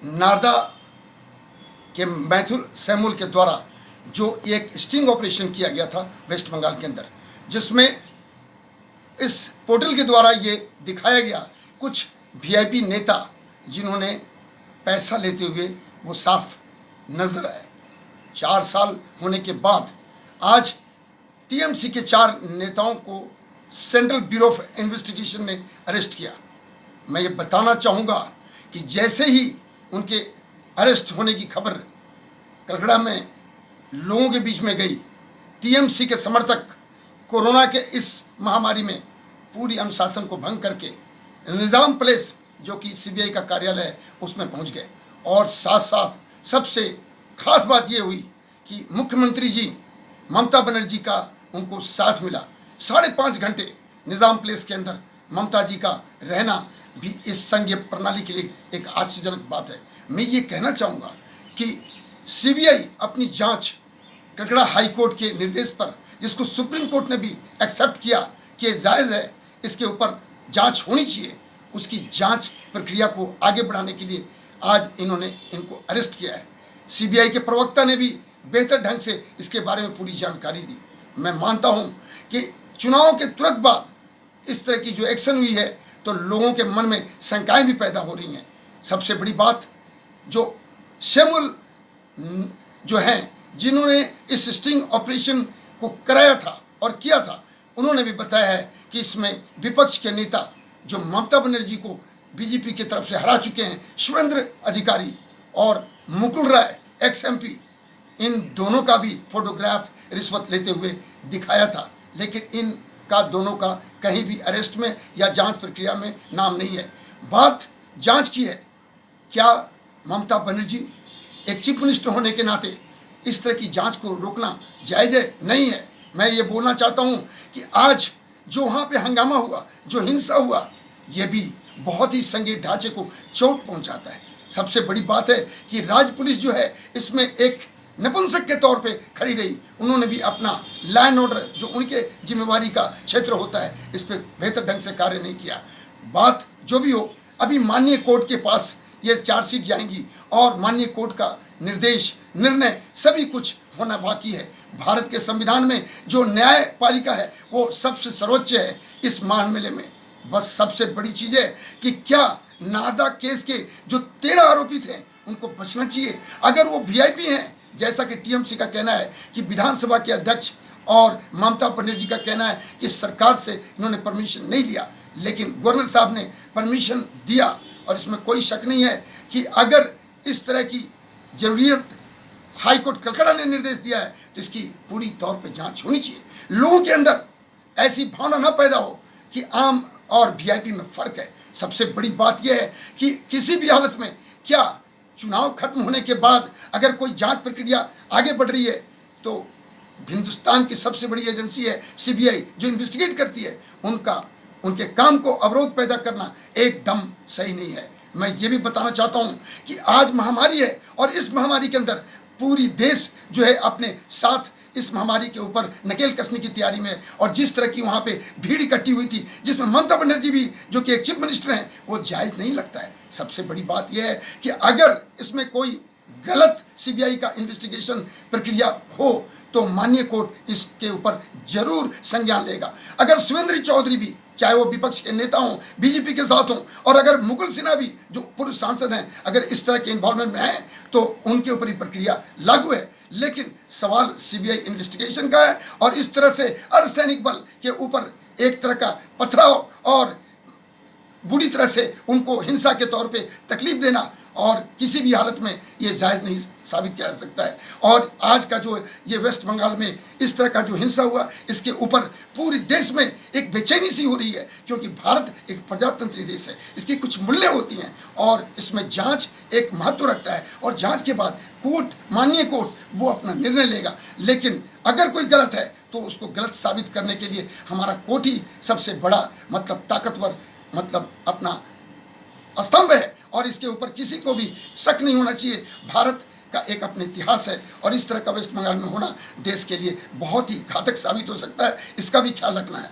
नारदा के मैथुर सैमुअल के द्वारा जो एक स्टिंग ऑपरेशन किया गया था वेस्ट बंगाल के अंदर, जिसमें इस पोर्टल के द्वारा ये दिखाया गया कुछ वीआईपी नेता जिन्होंने पैसा लेते हुए वो साफ नजर आए। 4 साल होने के बाद आज टीएमसी के 4 नेताओं को सेंट्रल ब्यूरो ऑफ इन्वेस्टिगेशन ने अरेस्ट किया। मैं ये बताना चाहूँगा कि जैसे ही उनके अरेस्ट होने की खबर कलकत्ता में लोगों के बीच में गई, टीएमसी के समर्थक कोरोना के इस महामारी में पूरी अनुशासन को भंग करके निज़ाम प्लेस जो कि सीबीआई का कार्यालय है उसमें पहुंच गए। और साथ साथ सबसे खास बात ये हुई कि मुख्यमंत्री जी ममता बनर्जी का उनको साथ मिला। 5.5 घंटे निज़ाम प्लेस के अंदर ममता जी का रहना भी इस संघीय प्रणाली के लिए एक आश्चर्यजनक बात है। मैं ये कहना चाहूँगा कि सीबीआई अपनी जांच कलकत्ता हाई कोर्ट के निर्देश पर, जिसको सुप्रीम कोर्ट ने भी एक्सेप्ट किया कि जायज़ है, इसके ऊपर जांच होनी चाहिए, उसकी जांच प्रक्रिया को आगे बढ़ाने के लिए आज इन्होंने इनको अरेस्ट किया है। सीबीआई के प्रवक्ता ने भी बेहतर ढंग से इसके बारे में पूरी जानकारी दी। मैं मानता हूँ कि चुनाव के तुरंत बाद इस तरह की जो एक्शन हुई है तो लोगों के मन में शंकाएं भी पैदा हो रही हैं। सबसे बड़ी बात, जो सैमुअल जो हैं जिन्होंने इस स्टिंग ऑपरेशन को कराया था और किया था, उन्होंने भी बताया है कि इसमें विपक्ष के नेता जो ममता बनर्जी को बीजेपी की तरफ से हरा चुके हैं, शुभेंद्र अधिकारी और मुकुल राय एक्स-एमपी, इन दोनों का भी फोटोग्राफ रिश्वत लेते हुए दिखाया था, लेकिन इनका दोनों का कहीं भी अरेस्ट में या जांच प्रक्रिया में नाम नहीं है। बात जांच की है, क्या ममता बनर्जी एक चीफ मिनिस्टर होने के नाते इस तरह की जांच को रोकना जायज़ है? नहीं है। मैं ये बोलना चाहता हूँ कि आज जो वहाँ पे हंगामा हुआ, जो हिंसा हुआ, ये भी बहुत ही संघीय ढांचे को चोट पहुँचाता है। सबसे बड़ी बात है कि राज्य पुलिस जो है इसमें एक नपुंसक के तौर पे खड़ी रही। उन्होंने भी अपना लॉ एंड ऑर्डर जो उनके जिम्मेवारी का क्षेत्र होता है, इस पर बेहतर ढंग से कार्य नहीं किया। बात जो भी हो, अभी माननीय कोर्ट के पास ये चार्जशीट जाएंगी और माननीय कोर्ट का निर्देश, निर्णय सभी कुछ होना बाकी है। भारत के संविधान में जो न्यायपालिका है वो सबसे सर्वोच्च है इस मामले में। बस सबसे बड़ी चीज़ है कि क्या नारदा केस के जो 13 आरोपी थे उनको बचना चाहिए। अगर वो वीआईपी हैं, जैसा कि टीएमसी का कहना है कि विधानसभा के अध्यक्ष और ममता बनर्जी का कहना है कि सरकार से इन्होंने परमिशन नहीं लिया, लेकिन गवर्नर साहब ने परमिशन दिया। और इसमें कोई शक नहीं है कि अगर इस तरह की जरूरियत हाई कोर्ट कलकत्ता ने निर्देश दिया है तो इसकी पूरी तौर पे जांच होनी चाहिए। लोगों के अंदर ऐसी भावना न पैदा हो कि आम और वीआईपी में फ़र्क है। सबसे बड़ी बात यह है कि किसी भी हालत में, क्या चुनाव खत्म होने के बाद अगर कोई जांच प्रक्रिया आगे बढ़ रही है तो हिंदुस्तान की सबसे बड़ी एजेंसी है सीबीआई जो इन्वेस्टिगेट करती है, उनके काम को अवरोध पैदा करना एकदम सही नहीं है। मैं ये भी बताना चाहता हूँ कि आज महामारी है और इस महामारी के अंदर पूरी देश जो है अपने साथ इस महामारी के ऊपर नकेल कसने की तैयारी में। और जिस तरह की वहाँ पे भीड़ इकट्ठी हुई थी, जिसमें ममता बनर्जी भी जो कि एक चीफ मिनिस्टर हैं, वो जायज़ नहीं लगता है। सबसे बड़ी बात यह है कि अगर इसमें कोई गलत सीबीआई का इन्वेस्टिगेशन प्रक्रिया हो तो माननीय कोर्ट इसके ऊपर जरूर संज्ञान लेगा। अगर सुरेंद्र चौधरी भी, चाहे वो विपक्ष के नेता हों, बीजेपी के साथ हों, और अगर मुकुल सिन्हा भी जो पूर्व सांसद हैं, अगर इस तरह के इन्वॉल्वमेंट में हैं तो उनके ऊपर ही प्रक्रिया लागू है। लेकिन सवाल सीबीआई इन्वेस्टिगेशन का है और इस तरह से अर्धसैनिक बल के ऊपर एक तरह का पथराव और बुरी तरह से उनको हिंसा के तौर पे तकलीफ देना और किसी भी हालत में ये जायज़ नहीं साबित किया जा सकता है। और आज का जो ये वेस्ट बंगाल में इस तरह का जो हिंसा हुआ, इसके ऊपर पूरे देश में एक बेचैनी सी हो रही है, क्योंकि भारत एक प्रजातंत्री देश है, इसकी कुछ मूल्य होती हैं और इसमें जांच एक महत्व रखता है और जांच के बाद कोर्ट, माननीय कोर्ट, वो अपना निर्णय लेगा। लेकिन अगर कोई गलत है तो उसको गलत साबित करने के लिए हमारा कोर्ट ही सबसे बड़ा ताकतवर अपना स्तंभ है और इसके ऊपर किसी को भी शक नहीं होना चाहिए। भारत का एक अपने इतिहास है और इस तरह का वेस्ट बंगाल में होना देश के लिए बहुत ही घातक साबित हो सकता है, इसका भी ख्याल रखना है।